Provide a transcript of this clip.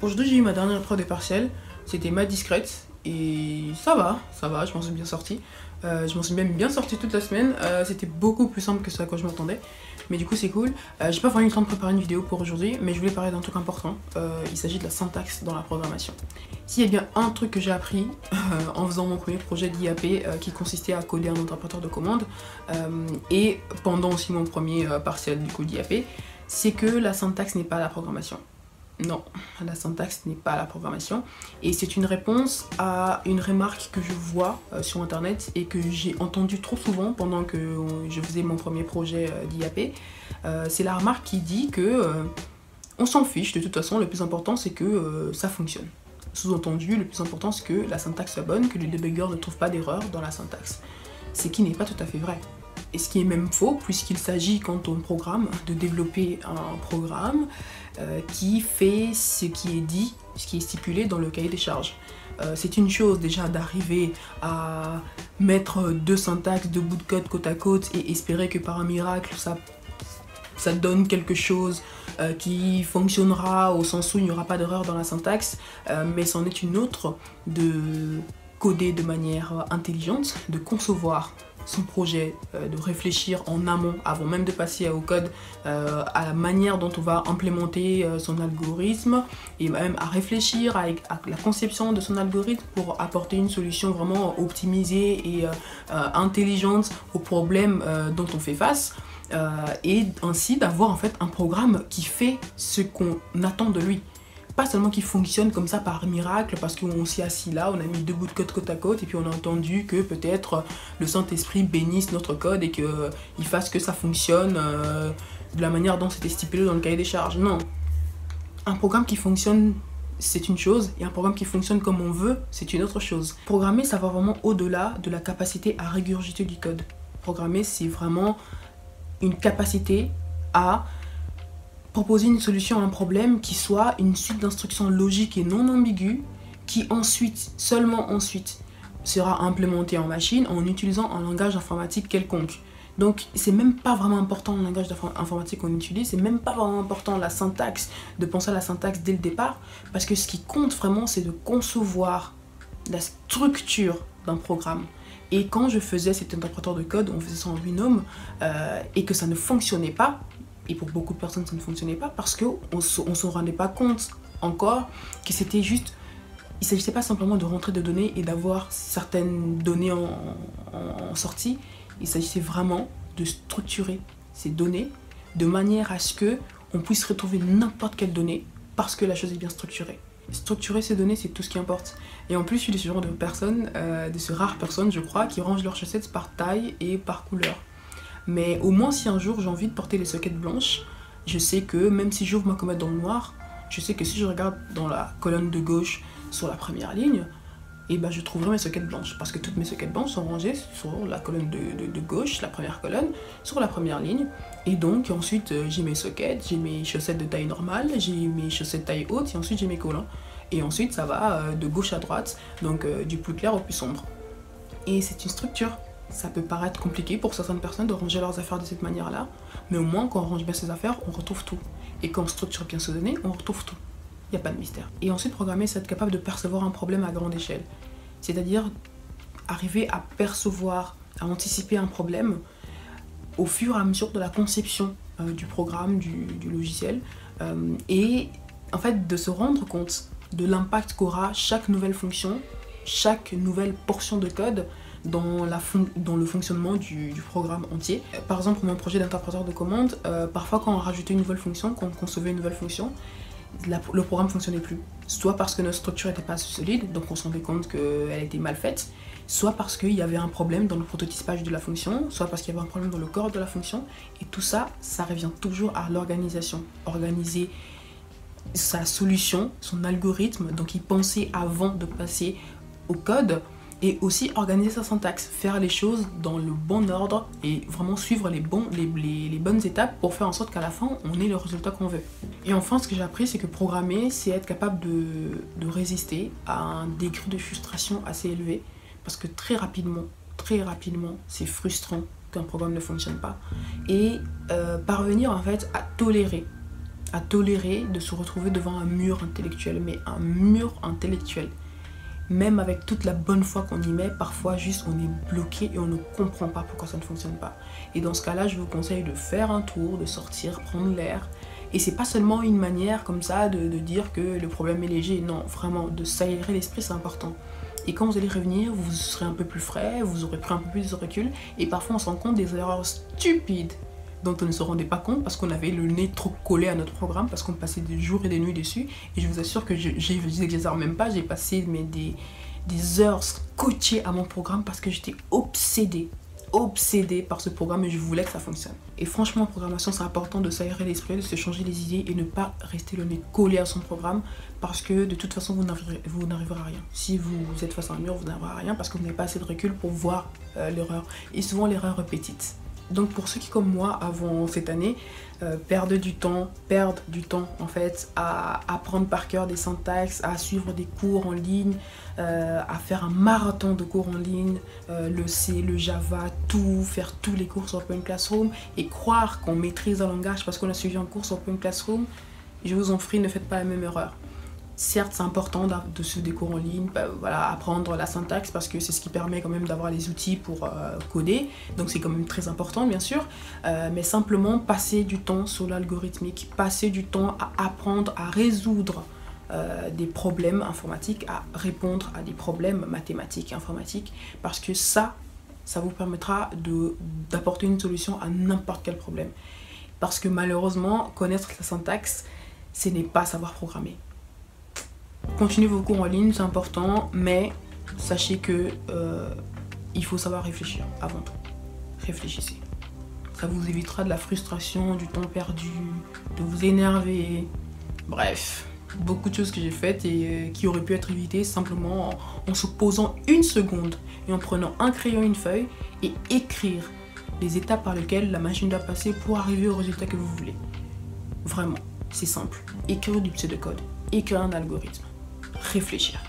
Aujourd'hui j'ai eu ma dernière épreuve des partiels, c'était maths discrète et ça va, je m'en suis bien sortie. Je m'en suis même bien sortie toute la semaine, c'était beaucoup plus simple que ce à quoi je m'attendais. Mais du coup c'est cool. J'ai pas vraiment eu le temps de préparer une vidéo pour aujourd'hui, mais je voulais parler d'un truc important. Il s'agit de la syntaxe dans la programmation. S'il y a bien un truc que j'ai appris en faisant mon premier projet d'IAP qui consistait à coder un interpréteur de commande et pendant aussi mon premier partiel du coup d'IAP, c'est que la syntaxe n'est pas la programmation. Non, la syntaxe n'est pas la programmation. Et c'est une réponse à une remarque que je vois sur internet et que j'ai entendue trop souvent pendant que je faisais mon premier projet d'IAP. C'est la remarque qui dit que on s'en fiche, de toute façon, le plus important c'est que ça fonctionne. Sous-entendu, le plus important c'est que la syntaxe soit bonne, que le débugger ne trouve pas d'erreur dans la syntaxe. Ce qui n'est pas tout à fait vrai. Et ce qui est même faux, puisqu'il s'agit, quand on programme, de développer un programme qui fait ce qui est dit, ce qui est stipulé dans le cahier des charges. C'est une chose déjà d'arriver à mettre deux syntaxes, deux bouts de code côte à côte et espérer que par un miracle ça donne quelque chose qui fonctionnera au sens où il n'y aura pas d'erreur dans la syntaxe, mais c'en est une autre de coder de manière intelligente, de concevoir son projet, de réfléchir en amont avant même de passer au code à la manière dont on va implémenter son algorithme et même à réfléchir à la conception de son algorithme pour apporter une solution vraiment optimisée et intelligente aux problèmes dont on fait face et ainsi d'avoir en fait un programme qui fait ce qu'on attend de lui. Pas seulement qu'il fonctionne comme ça par miracle parce qu'on s'est assis là, on a mis deux bouts de code côte à côte et puis on a entendu que peut-être le Saint-Esprit bénisse notre code et qu'il fasse que ça fonctionne de la manière dont c'était stipulé dans le cahier des charges. Non. Un programme qui fonctionne, c'est une chose, et un programme qui fonctionne comme on veut, c'est une autre chose. Programmer, ça va vraiment au-delà de la capacité à régurgiter du code. Programmer, c'est vraiment une capacité à proposer une solution à un problème qui soit une suite d'instructions logiques et non ambiguës qui ensuite, seulement ensuite, sera implémentée en machine en utilisant un langage informatique quelconque. Donc c'est même pas vraiment important le langage informatique qu'on utilise, c'est même pas vraiment important la syntaxe, de penser à la syntaxe dès le départ, parce que ce qui compte vraiment c'est de concevoir la structure d'un programme. Et quand je faisais cet interpréteur de code, on faisait ça en binôme et que ça ne fonctionnait pas, et pour beaucoup de personnes ça ne fonctionnait pas parce qu'on ne se rendait pas compte encore que c'était juste, il ne s'agissait pas simplement de rentrer des données et d'avoir certaines données en sortie, il s'agissait vraiment de structurer ces données de manière à ce qu'on puisse retrouver n'importe quelle donnée parce que la chose est bien structurée. Structurer ces données, c'est tout ce qui importe. Et en plus, je suis de ce genre de personnes, de ces rares personnes, je crois, qui rangent leurs chaussettes par taille et par couleur. Mais au moins, si un jour j'ai envie de porter les soquettes blanches, je sais que même si j'ouvre ma commode dans le noir, je sais que si je regarde dans la colonne de gauche sur la première ligne, et ben je trouverai mes soquettes blanches. Parce que toutes mes soquettes blanches sont rangées sur la colonne de gauche, la première colonne, sur la première ligne. Et donc ensuite j'ai mes soquettes, j'ai mes chaussettes de taille normale, j'ai mes chaussettes taille haute et ensuite j'ai mes collants. Et ensuite ça va de gauche à droite, donc du plus clair au plus sombre. Et c'est une structure. Ça peut paraître compliqué pour certaines personnes de ranger leurs affaires de cette manière-là, mais au moins quand on range bien ses affaires, on retrouve tout. Et quand on structure bien ses données, on retrouve tout. Il n'y a pas de mystère. Et ensuite, programmer, c'est être capable de percevoir un problème à grande échelle. C'est-à-dire arriver à percevoir, à anticiper un problème au fur et à mesure de la conception du programme, du logiciel, et en fait de se rendre compte de l'impact qu'aura chaque nouvelle fonction, chaque nouvelle portion de code dans le fonctionnement du programme entier. Par exemple, pour mon projet d'interpréteur de commande, parfois quand on rajoutait une nouvelle fonction, quand on concevait une nouvelle fonction, le programme ne fonctionnait plus. Soit parce que notre structure n'était pas assez solide, donc on se rendait compte qu'elle était mal faite, soit parce qu'il y avait un problème dans le prototypage de la fonction, soit parce qu'il y avait un problème dans le corps de la fonction, et tout ça, ça revient toujours à l'organisation. Organiser sa solution, son algorithme, donc y penser avant de passer au code, et aussi organiser sa syntaxe, faire les choses dans le bon ordre et vraiment suivre les bonnes étapes pour faire en sorte qu'à la fin, on ait le résultat qu'on veut. Et enfin, ce que j'ai appris, c'est que programmer, c'est être capable de résister à un degré de frustration assez élevé parce que très rapidement, c'est frustrant qu'un programme ne fonctionne pas et parvenir en fait à tolérer à tolérer de se retrouver devant un mur intellectuel, mais un mur intellectuel. Même avec toute la bonne foi qu'on y met, parfois juste on est bloqué et on ne comprend pas pourquoi ça ne fonctionne pas. Et dans ce cas-là, je vous conseille de faire un tour, de sortir, prendre l'air. Et c'est pas seulement une manière comme ça de dire que le problème est léger, non, vraiment, de s'aérer l'esprit, c'est important. Et quand vous allez revenir, vous serez un peu plus frais, vous aurez pris un peu plus de recul, et parfois on se rend compte des erreurs stupides dont on ne se rendait pas compte parce qu'on avait le nez trop collé à notre programme, parce qu'on passait des jours et des nuits dessus. Et je vous assure que j'exagère même pas, j'ai passé des heures scotchées à mon programme parce que j'étais obsédée par ce programme et je voulais que ça fonctionne. Et franchement, en programmation, c'est important de s'aérer l'esprit, de se changer les idées et ne pas rester le nez collé à son programme parce que de toute façon, vous n'arriverez à rien. Si vous êtes face à un mur, vous n'arriverez à rien parce que vous n'avez pas assez de recul pour voir l'erreur. Et souvent, l'erreur est petite. Donc pour ceux qui comme moi avant cette année perdent du temps en fait à apprendre par cœur des syntaxes, à suivre des cours en ligne, à faire un marathon de cours en ligne, le C, le Java, faire tous les cours sur Open Classroom et croire qu'on maîtrise un langage parce qu'on a suivi un cours sur Open Classroom, je vous en prie, ne faites pas la même erreur. Certes, c'est important de suivre des cours en ligne, voilà, apprendre la syntaxe parce que c'est ce qui permet quand même d'avoir les outils pour coder. Donc c'est quand même très important, bien sûr. Mais simplement, passer du temps sur l'algorithmique, passer du temps à apprendre à résoudre des problèmes informatiques, à répondre à des problèmes mathématiques et informatiques. Parce que ça vous permettra d'apporter une solution à n'importe quel problème. Parce que malheureusement, connaître la syntaxe, ce n'est pas savoir programmer. Continuez vos cours en ligne, c'est important, mais sachez que il faut savoir réfléchir avant tout. Réfléchissez. Ça vous évitera de la frustration, du temps perdu, de vous énerver. Bref, beaucoup de choses que j'ai faites et qui auraient pu être évitées simplement en se posant une seconde et en prenant un crayon et une feuille et écrire les étapes par lesquelles la machine doit passer pour arriver au résultat que vous voulez. Vraiment, c'est simple. Écrire du pseudocode, écrire un algorithme. Réfléchir.